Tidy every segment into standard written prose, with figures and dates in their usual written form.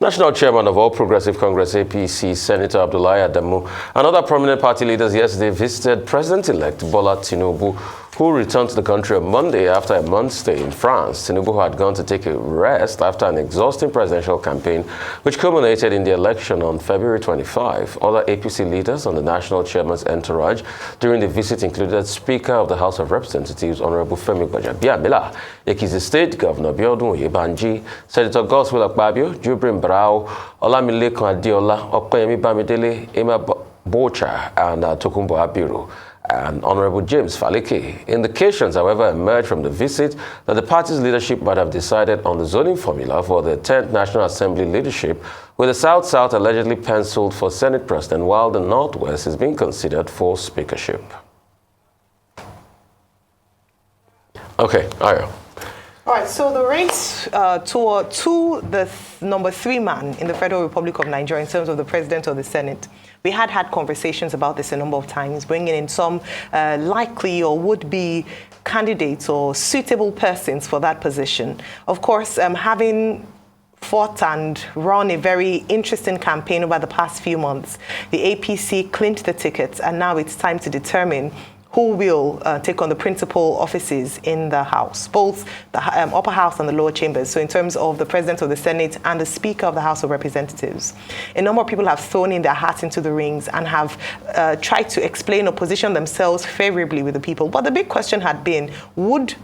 National Chairman of All Progressive Congress APC, Senator Abdullahi Adamu, and other prominent party leaders yesterday visited President-elect Bola Tinubu, who returned to the country on Monday after a month's stay in France. Tinubu had gone to take a rest after an exhausting presidential campaign, which culminated in the election on February 25. Other APC leaders on the national chairman's entourage during the visit included Speaker of the House of Representatives, Honorable Femi Gbajabiamila, Ekiti State Governor Biodun Oyebanji, Senator Godswill Akpabio, Jubrin Barao, Olamilekan Adeola, Opeyemi Bamidele, Emma Bocha, and Tokunbo Abiru, and Honorable James Faleke. Indications, however, emerged from the visit that the party's leadership might have decided on the zoning formula for the 10th National Assembly leadership, with the South-South allegedly penciled for Senate President, while the Northwest is being considered for speakership. Okay, Ayo. All right, so the race to the number 3 man in the Federal Republic of Nigeria in terms of the president of the Senate, we had conversations about this a number of times, bringing in some likely or would-be candidates or suitable persons for that position. Of course, having fought and run a very interesting campaign over the past few months, the APC clinched the tickets, and now it's time to determine who will take on the principal offices in the House, both the upper house and the lower chambers. So in terms of the president of the Senate and the Speaker of the House of Representatives, a number of people have thrown in their hats into the rings and have tried to explain or position themselves favorably with the people. But the big question had been, would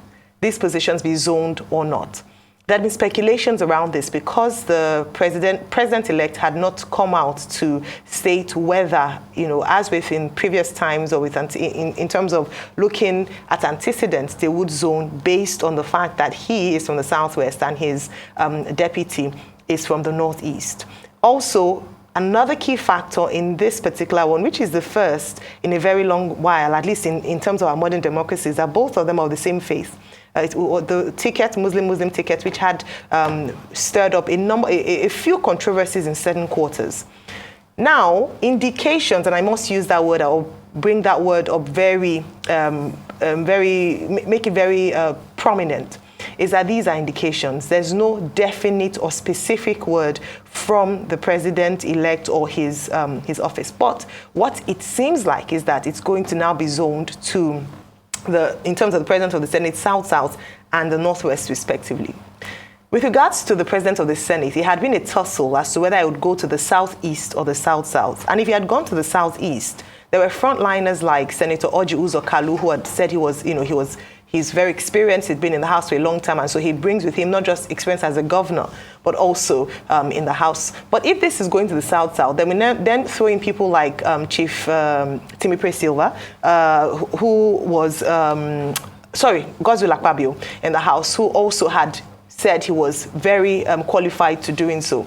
these positions be zoned or not? There had been speculations around this because the president-elect had not come out to state whether, as with in previous times or with in terms of looking at antecedents, they would zone based on the fact that he is from the Southwest and his deputy is from the Northeast. Also, another key factor in this particular one, which is the first in a very long while, at least in terms of our modern democracies, that both of them are of the same faith. The ticket, Muslim ticket, which had stirred up a few controversies in certain quarters. Now, indications, and I must use that word, or bring that word up make it very prominent, is that these are indications. There's no definite or specific word from the president-elect or his office. But what it seems like is that it's going to now be zoned to in terms of the president of the Senate, South-South and the Northwest, respectively. With regards to the president of the Senate, it had been a tussle as to whether I would go to the Southeast or the South-South. And if he had gone to the Southeast, there were frontliners like Senator Orji Uzor Kalu, who had said he's very experienced, he'd been in the House for a long time, and so he brings with him not just experience as a governor, but also in the House. But if this is going to the South-South, then we then throw in people like Chief Timipre Silva, who was, Godswill Akpabio in the House, who also had said he was very qualified to doing so.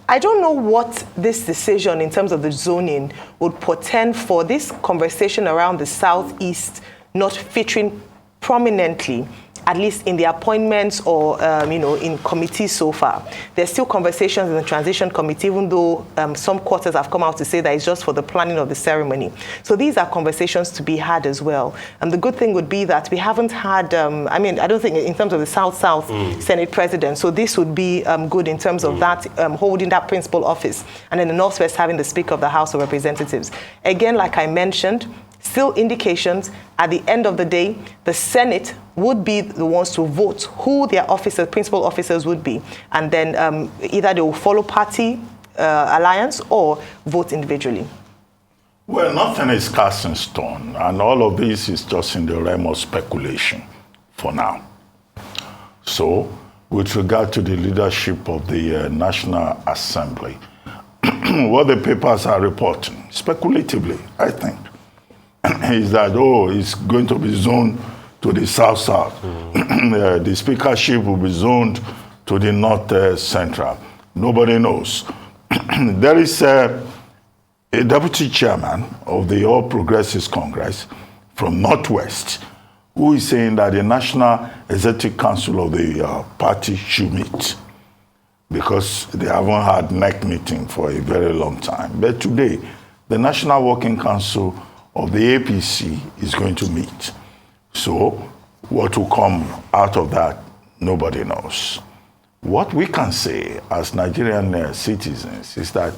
I don't know what this decision in terms of the zoning would portend for this conversation around the Southeast not featuring prominently, at least in the appointments or in committees so far. There's still conversations in the transition committee, even though some quarters have come out to say that it's just for the planning of the ceremony. So these are conversations to be had as well. And the good thing would be that we haven't had, I don't think in terms of the South-South Senate president, so this would be good in terms of that, holding that principal office, and then the Northwest having the Speaker of the House of Representatives. Again, like I mentioned, still indications. At the end of the day, the Senate would be the ones to vote who their principal officers would be. And then either they will follow party alliance or vote individually. Well, nothing is cast in stone, and all of this is just in the realm of speculation for now. So, with regard to the leadership of the National Assembly, what the papers are reporting, speculatively, I think, is that, it's going to be zoned to the South-South. The speakership will be zoned to the North-Central. Nobody knows. There is a deputy chairman of the All Progressives Congress from Northwest who is saying that the National Executive Council of the party should meet because they haven't had NEC meeting for a very long time. But today, the National Working Council of the APC is going to meet. So what will come out of that, nobody knows. What we can say as Nigerian citizens is that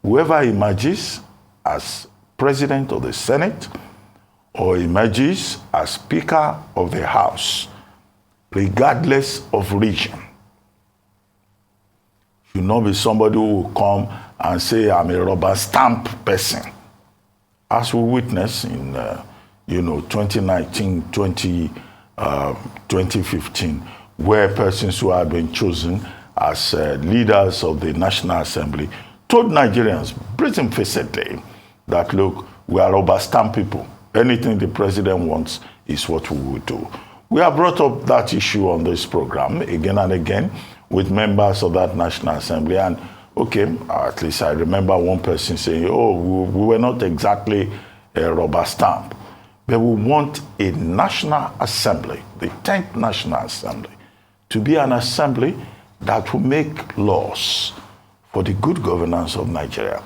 whoever emerges as president of the Senate or emerges as Speaker of the House, regardless of region, should not be somebody who will come and say, I'm a rubber stamp person. As we witnessed in 2019, 2015, where persons who had been chosen as leaders of the National Assembly told Nigerians brazen-facedly that, look, we are rubber stamp people. Anything the president wants is what we will do. We have brought up that issue on this program again and again with members of that National Assembly. And okay, at least I remember one person saying, oh, we were not exactly a rubber stamp, but we want a National Assembly, the 10th National Assembly, to be an assembly that will make laws for the good governance of Nigeria,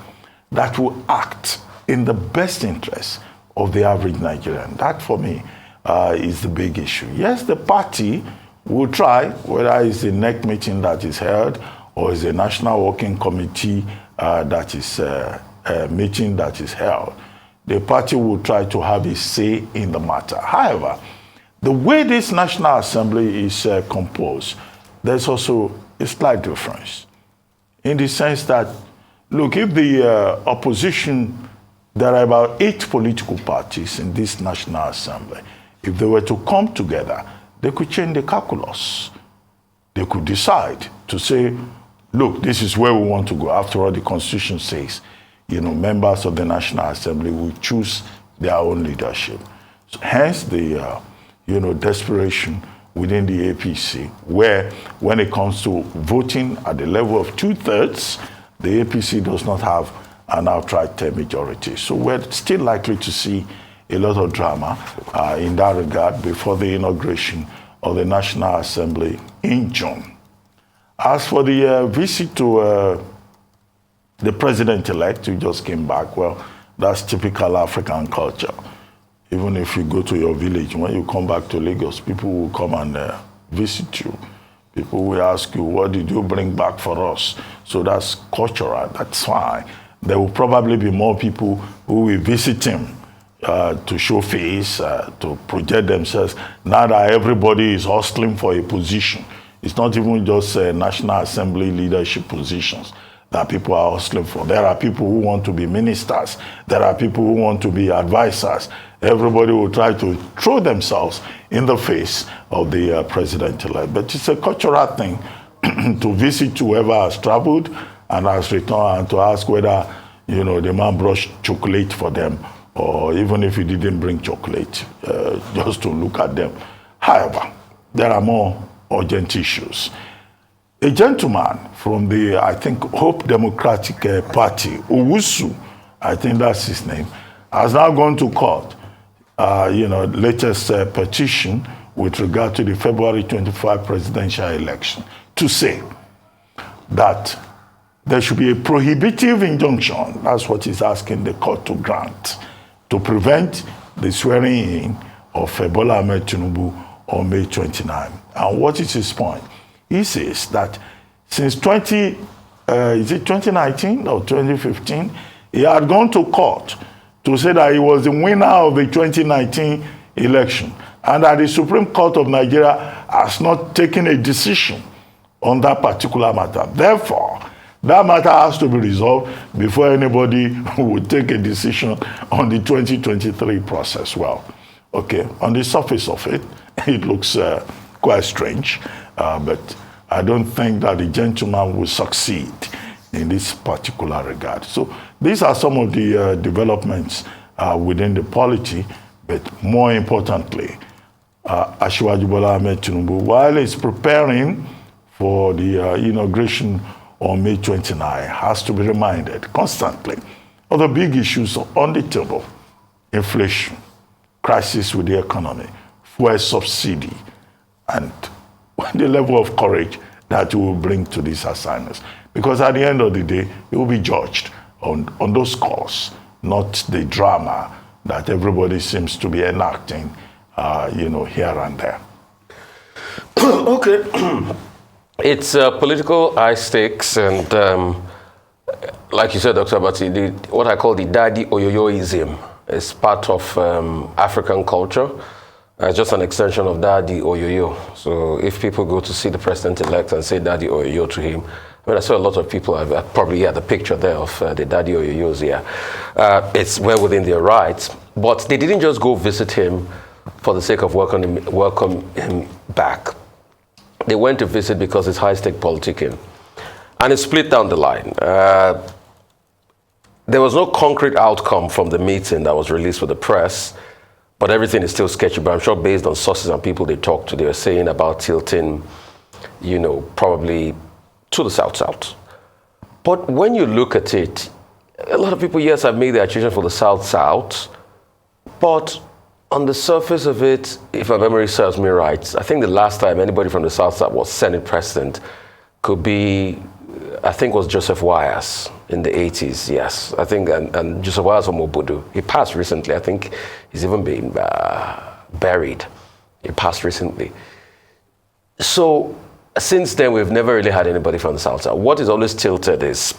that will act in the best interest of the average Nigerian. That, for me, is the big issue. Yes, the party will try, whether it's the NEC meeting that is held or it's a National Working Committee that is meeting that is held, the party will try to have a say in the matter. However, the way this National Assembly is composed, there's also a slight difference in the sense that, look, if the opposition, there are about 8 political parties in this National Assembly. If they were to come together, they could change the calculus. They could decide to say, look, this is where we want to go. After all, the Constitution says, members of the National Assembly will choose their own leadership. So, hence the, desperation within the APC, where when it comes to voting at the level of 2/3, the APC does not have an outright majority. So we're still likely to see a lot of drama in that regard before the inauguration of the National Assembly in June. As for the visit to the president-elect who just came back, well, that's typical African culture. Even if you go to your village, when you come back to Lagos, people will come and visit you. People will ask you, what did you bring back for us? So that's cultural, that's fine. There will probably be more people who will visit him to show face, to project themselves. Now that everybody is hustling for a position, it's not even just National Assembly leadership positions that people are hustling for. There are people who want to be ministers. There are people who want to be advisors. Everybody will try to throw themselves in the face of the president-elect. But it's a cultural thing to visit whoever has traveled and has returned and to ask whether, the man brought chocolate for them, or even if he didn't bring chocolate, just to look at them. However, there are more urgent issues. A gentleman from the, I think, Hope Democratic Party, Owusu, I think that's his name, has now gone to court, latest petition with regard to the February 25 presidential election, to say that there should be a prohibitive injunction, that's what he's asking the court to grant, to prevent the swearing in of Bola Ahmed Tinubu on May 29. And what is his point? He says that since 2019 or 2015, he had gone to court to say that he was the winner of the 2019 election and that the Supreme Court of Nigeria has not taken a decision on that particular matter. Therefore, that matter has to be resolved before anybody would take a decision on the 2023 process. Well, okay, on the surface of it, it looks quite strange, but I don't think that the gentleman will succeed in this particular regard. So these are some of the developments within the polity, but more importantly, Asiwaju Bola Ahmed Tinubu, while he's preparing for the inauguration on May 29, has to be reminded constantly of the big issues on the table: inflation, crisis with the economy, fuel subsidy, and the level of courage that you will bring to these assignments. Because at the end of the day, you will be judged on those scores, not the drama that everybody seems to be enacting, here and there. Okay. It's political high stakes, and like you said, Dr. Abati, what I call the daddy oyoyoism is part of African culture. Just an extension of daddy oyoyo. So if people go to see the president-elect and say daddy oyoyo to him, I mean, I saw a lot of people have probably had the picture there of the daddy oyoyos here. It's well within their rights, but they didn't just go visit him for the sake of welcome him back. They went to visit because it's high-stake politicking. And it split down the line. There was no concrete outcome from the meeting that was released with the press, but everything is still sketchy. But I'm sure based on sources and people they talked to, they were saying about tilting, you know, probably to the South-South. But when you look at it, a lot of people, yes, have made their choice for the South-South, but on the surface of it, if my memory serves me right, I think the last time anybody from the South-South was Senate president could be, I think was Joseph Wyas in the 80s, yes. I think, and Joseph Wyas from Obudu. He passed recently. I think he's even been buried. He passed recently. So since then, we've never really had anybody from the South-South. What is always tilted is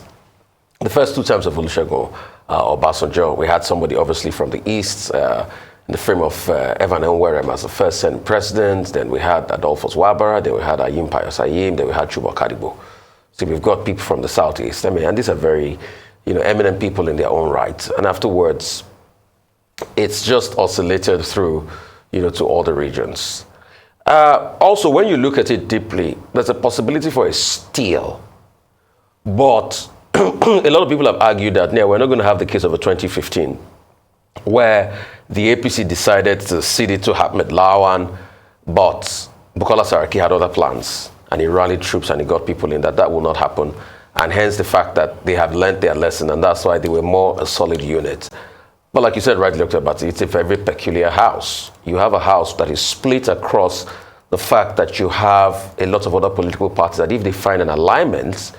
the first two terms of Olusegun Obasanjo, we had somebody obviously from the East, in the frame of Evan Enwerem as the first Senate president. Then we had Adolphus Wabara, then we had Ayim Pius Ayim, then we had Chuba Kadibo. So we've got people from the Southeast. I mean, and these are very, you know, eminent people in their own right. And afterwards, it's just oscillated through, you know, to all the regions. Also, when you look at it deeply, there's a possibility for a steal. But a lot of people have argued that, yeah, we're not going to have the case of a 2015, where the APC decided to cede it to Ahmed Lawan, but Bukola Saraki had other plans, and he rallied troops and he got people in. That will not happen, and hence the fact that they have learned their lesson, and that's why they were more a solid unit. But like you said, rightly, Dr. Abati, it's a very peculiar house. You have a house that is split across the fact that you have a lot of other political parties that if they find an alignment,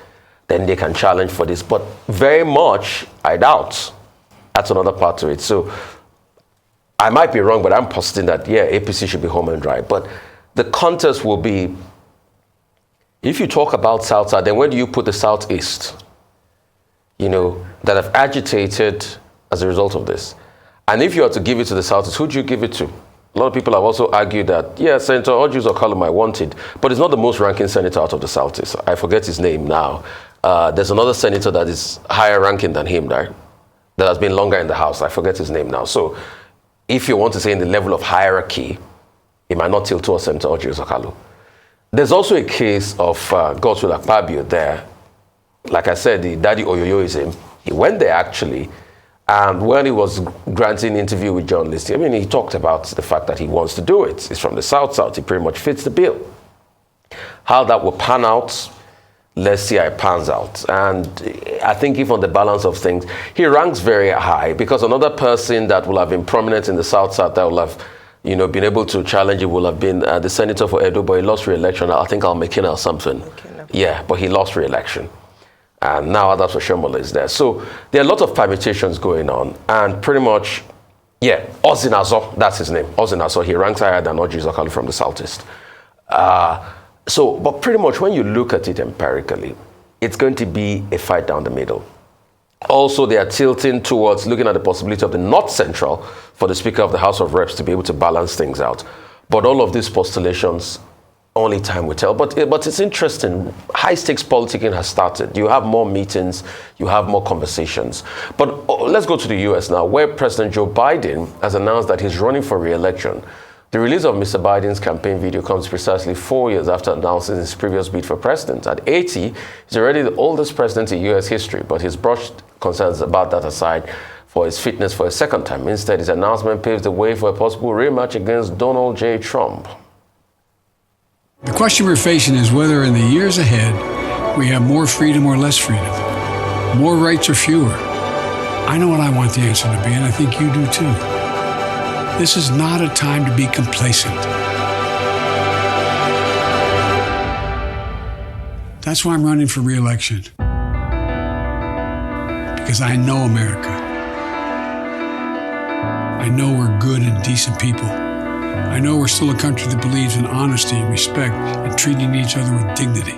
then they can challenge for this. But very much, I doubt. That's another part to it. So I might be wrong, but I'm positing that, yeah, APC should be home and dry. But the contest will be, if you talk about South-South, then where do you put the Southeast, you know, that have agitated as a result of this? And if you are to give it to the Southeast, who do you give it to? A lot of people have also argued that, yeah, Senator Orji Uzokalo might want it, but he's not the most ranking senator out of the Southeast. I forget his name now. There's another senator that is higher ranking than him, right? That has been longer in the House. I forget his name now. So if you want to say in the level of hierarchy, it might not tilt towards Senator Orji Uzokalo. There's also a case of Godswill Akpabio there. Like I said, the daddy oyoyoism, he went there actually, and when he was granting an interview with journalists, I mean, he talked about the fact that he wants to do it. He's from the South-South. He pretty much fits the bill. How that will pan out, let's see how it pans out. And I think if on the balance of things, he ranks very high, because another person that will have been prominent in the South-South that will have, you know, been able to challenge it will have been the senator for Edo, but he lost re-election. I think Al-Mekina or something. Yeah, but he lost re-election. And now that's what Shomola is there. So there are a lot of permutations going on. And pretty much, yeah, Ozinazo, that's his name. Ozinazo, he ranks higher than Orji Uzokalo from the Southeast. But pretty much when you look at it empirically, it's going to be a fight down the middle. Also, they are tilting towards looking at the possibility of the North Central for the Speaker of the House of Reps to be able to balance things out. But all of these postulations, only time will tell. But it's interesting. High-stakes politicking has started. You have more meetings. You have more conversations. But let's go to the U.S. now, where President Joe Biden has announced that he's running for re-election. The release of Mr. Biden's campaign video comes precisely 4 years after announcing his previous bid for president. At 80, he's already the oldest president in U.S. history, but he's brushed concerns about that aside for his fitness for a second time. Instead, his announcement paves the way for a possible rematch against Donald J. Trump. The question we're facing is whether in the years ahead we have more freedom or less freedom, more rights or fewer. I know what I want the answer to be, and I think you do too. This is not a time to be complacent. That's why I'm running for re-election. Because I know America. I know we're good and decent people. I know we're still a country that believes in honesty and respect and treating each other with dignity.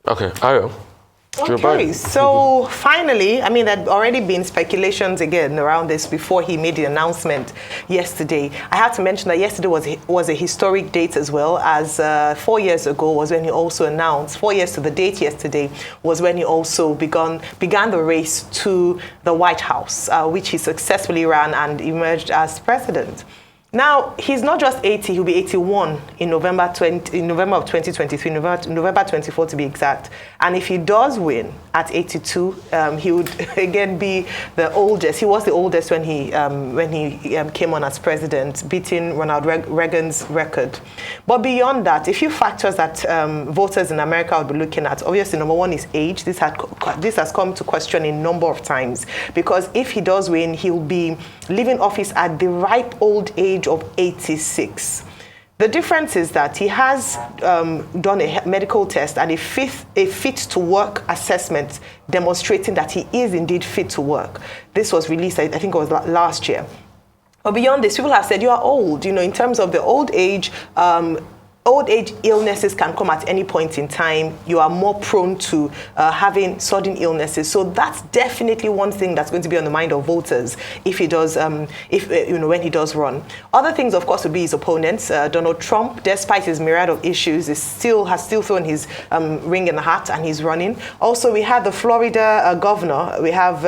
Okay, Ayo. Okay, so finally, I mean, there had already been speculations again around this before he made the announcement yesterday. I have to mention that yesterday was a historic date as well, as 4 years ago was when he also announced, 4 years to the date yesterday, was when he also began the race to the White House, which he successfully ran and emerged as president. Now, he's not just 80, he'll be 81 in November of 2023, November 24 to be exact. And if he does win at 82, he would again be the oldest. He was the oldest when he came on as president, beating Ronald Reagan's record. But beyond that, a few factors that voters in America will be looking at, obviously, number one is age. This has come to question a number of times, because if he does win, he'll be leaving office at the ripe old age of 86. The difference is that he has done a medical test and a fit to work assessment demonstrating that he is indeed fit to work. This was released, I think it was last year. But beyond this, people have said you are old. You know, in terms of the old age illnesses can come at any point in time. You are more prone to having sudden illnesses. So that's definitely one thing that's going to be on the mind of voters if he does, when he does run. Other things, of course, would be his opponents. Donald Trump, despite his myriad of issues, has still thrown his ring in the hat and he's running. Also, we have the Florida governor. We have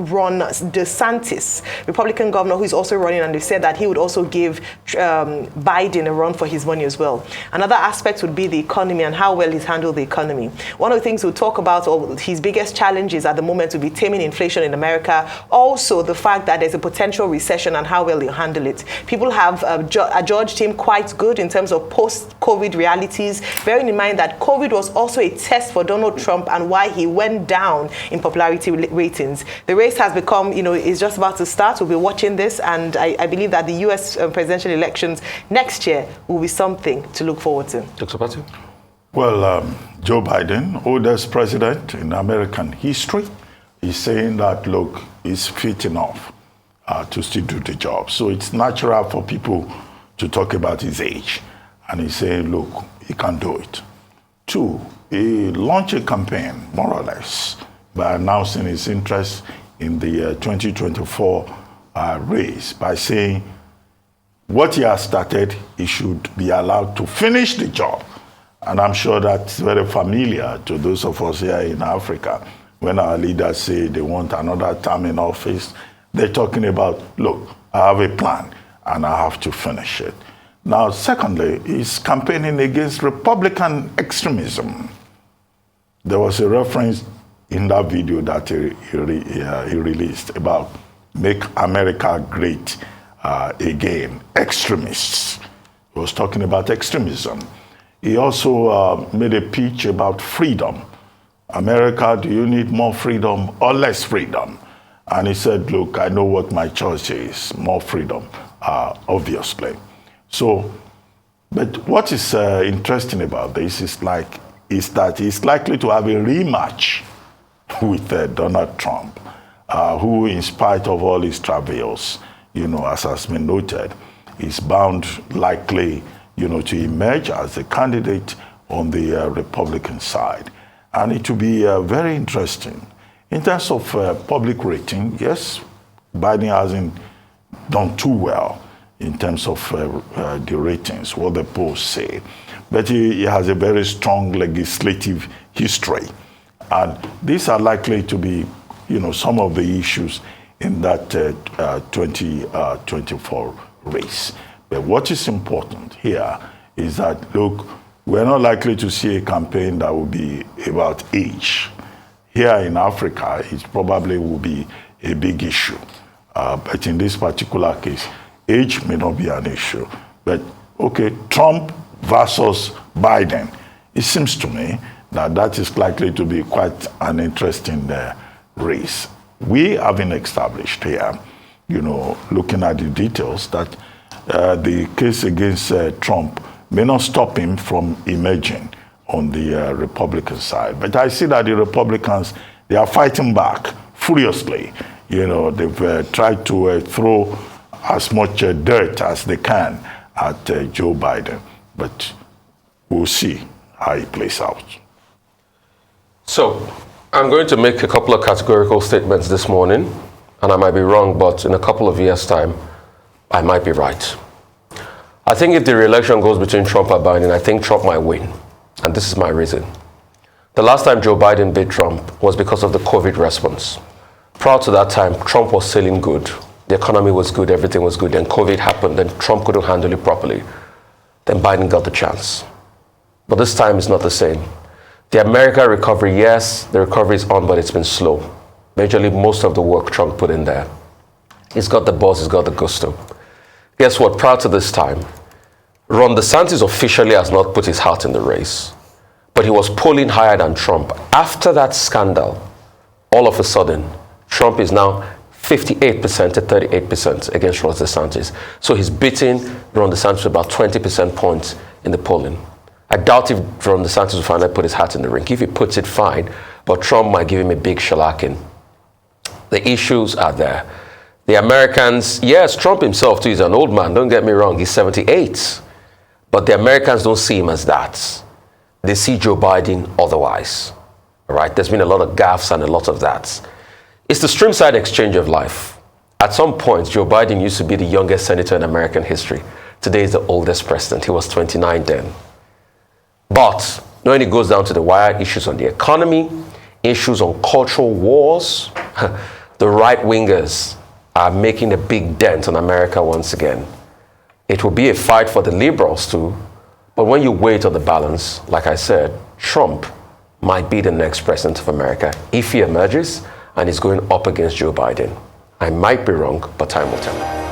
Ron DeSantis, Republican governor, who is also running, and they said that he would also give Biden a run for his money as well. Another aspect would be the economy and how well he's handled the economy. One of the things we'll talk about, or his biggest challenges at the moment, will be taming inflation in America. Also, the fact that there's a potential recession and how well he'll handle it. People have judged him quite good in terms of post-COVID realities, bearing in mind that COVID was also a test for Donald Trump and why he went down in popularity ratings. The race has become, is just about to start. We'll be watching this, and I believe that the U.S. presidential elections next year will be something to look forward to. Dr. Patu? Well, Joe Biden, oldest president in American history, is saying that, look, he's fit enough to still do the job. So it's natural for people to talk about his age. And he's saying, look, he can do it. 2, he launched a campaign, more or less, by announcing his interest in the 2024 race by saying, what he has started, he should be allowed to finish the job. And I'm sure that's very familiar to those of us here in Africa. When our leaders say they want another term in office, they're talking about, look, I have a plan and I have to finish it. Now, secondly, he's campaigning against Republican extremism. There was a reference in that video that he released about Make America Great again, extremists. He was talking about extremism. He also made a pitch about freedom. America, do you need more freedom or less freedom? And he said, look, I know what my choice is, more freedom, obviously. So, but what is interesting about this is that he's likely to have a rematch with Donald Trump, who, in spite of all his travails, as has been noted, is bound likely, to emerge as a candidate on the Republican side. And it will be very interesting. In terms of public rating, yes, Biden hasn't done too well in terms of the ratings, what the polls say. But he has a very strong legislative history. And these are likely to be, some of the issues in that 2024 race. But what is important here is that, look, we're not likely to see a campaign that will be about age. Here in Africa, it probably will be a big issue. But in this particular case, age may not be an issue. But, okay, Trump versus Biden, it seems to me that that is likely to be quite an interesting race. We have been established here, looking at the details, that the case against Trump may not stop him from emerging on the Republican side. But I see that the Republicans, they are fighting back furiously. They've tried to throw as much dirt as they can at Joe Biden. But we'll see how it plays out. So, I'm going to make a couple of categorical statements this morning, and I might be wrong, but in a couple of years' time, I might be right. I think if the re-election goes between Trump and Biden, I think Trump might win, and this is my reason. The last time Joe Biden beat Trump was because of the COVID response. Prior to that time, Trump was sailing good. The economy was good, everything was good. Then COVID happened, then Trump couldn't handle it properly. Then Biden got the chance. But this time it's not the same. The American recovery, yes, the recovery is on, but it's been slow. Majorly, most of the work Trump put in there. He's got the buzz, he's got the gusto. Guess what? Prior to this time, Ron DeSantis officially has not put his heart in the race, but he was polling higher than Trump. After that scandal, all of a sudden, Trump is now 58% to 38% against Ron DeSantis. So he's beating Ron DeSantis about 20% points in the polling. I doubt if Ron DeSantis will finally put his hat in the ring. If he puts it, fine, but Trump might give him a big shellacking. The issues are there. The Americans, yes, Trump himself too is an old man, don't get me wrong, he's 78. But the Americans don't see him as that. They see Joe Biden otherwise. All right, there's been a lot of gaffes and a lot of that. It's the stream-side exchange of life. At some point, Joe Biden used to be the youngest senator in American history. Today is the oldest president. He was 29 then. But when it goes down to the wire, issues on the economy, issues on cultural wars, the right-wingers are making a big dent on America once again. It will be a fight for the liberals too, but when you weigh it on the balance, like I said, Trump might be the next president of America if he emerges and is going up against Joe Biden. I might be wrong, but time will tell.